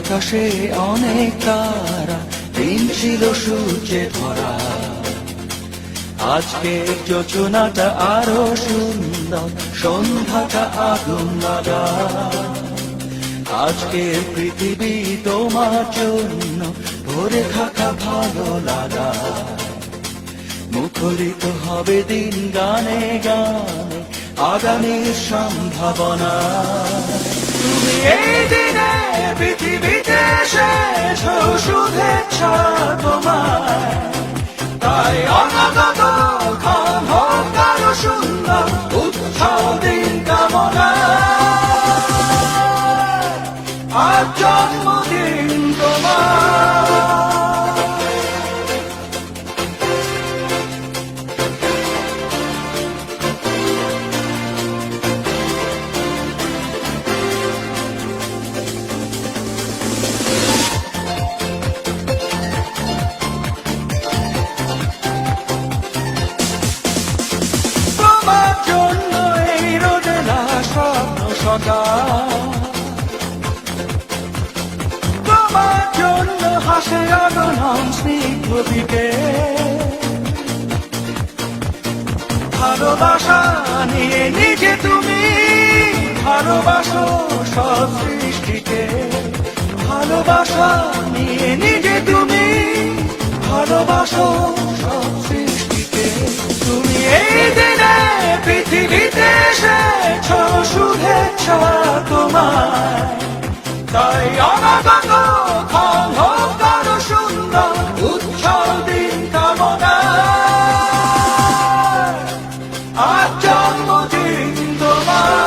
আকাশে অনেক তারা, দিন ছিল সূর্যে ধরা। আজকে যোজনাটা আরো সুন্দর, সন্ধ্যাটা আগুন লাগা। আজকের পৃথিবী তোমার জন্য ভরে থাকা ভালো লাগা। মুখরিত হবে দিন গানে গানে, আগামীর সম্ভাবনা। তুমি এই দিনে পৃথিবীতে এসেছ, শুভেচ্ছা তোমায়। তাই অনাগত ক্ষণ হোক আরো সুন্দর, উৎসব দিন কামনা। আজ জন্মদিন তোমার। তোমার জন্য এই রোদেলা স্বপ্ন সকাল, তোমার জন্য হাসে আগমন স্নিগ্ধ বিকেল। ভালোবাসা নিয়ে নিজে তুমি ভালোবাসো সব সৃষ্টিকে। ভালোবাসা নিয়ে নিজে তুমি ভালোবাসো সব সৃষ্টিকে। তুমি এই দিনে পৃথিবীতে এসেছ, শুভেচ্ছা তোমায়। তাই অনাগত ক্ষণ হোক আরো সুন্দর, উৎসব দিন কামনা। আজ জন্মদিন তোমার।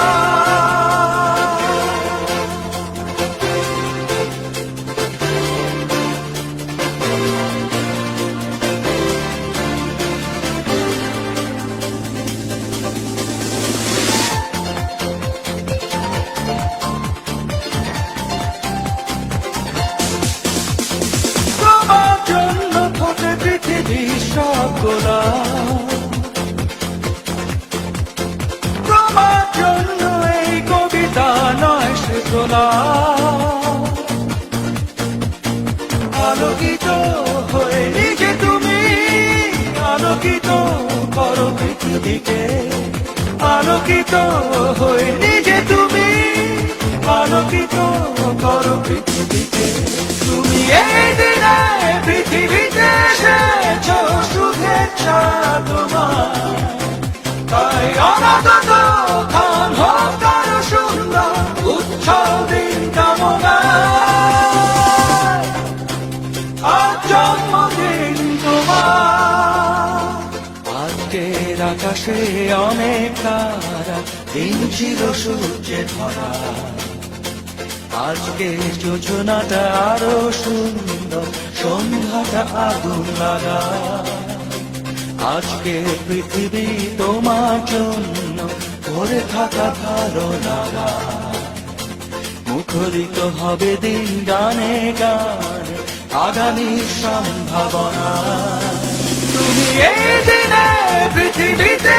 তোমার জন্য ফোটে পৃথিবীর সব গোলাপ। তোমার জন্য এই কবিতা নয় সে গোলাপ। আলোকিত হয়ে নিজে তুমি আলোকিত করো পৃথিবীকে। আলোকিত হয়ে নিজে তুমি আলোকিত করো পৃথিবীকে। তুমি এই দিনে পৃথিবীতে এসেছ, শুভেচ্ছা তোমার। তাই অনাগত ক্ষণ হোক আরো সুন্দর, উৎসব দিন কামনা। আজ জন্মদিন তোমার। আজকের আকাশে অনেক তারা, দিন ছিল সূর্যে ধরা। আজকে যোজনাটা আরো সুন্দর, সন্ধ্যাটা আগুন লাগা। আজকে পৃথিবী তোমার জন্য ভরে থাকা ভালো লাগা। মুখরিত হবে দিন গানে গানে, আগামীর সম্ভাবনা। তুমি এই দিনে পৃথিবীতে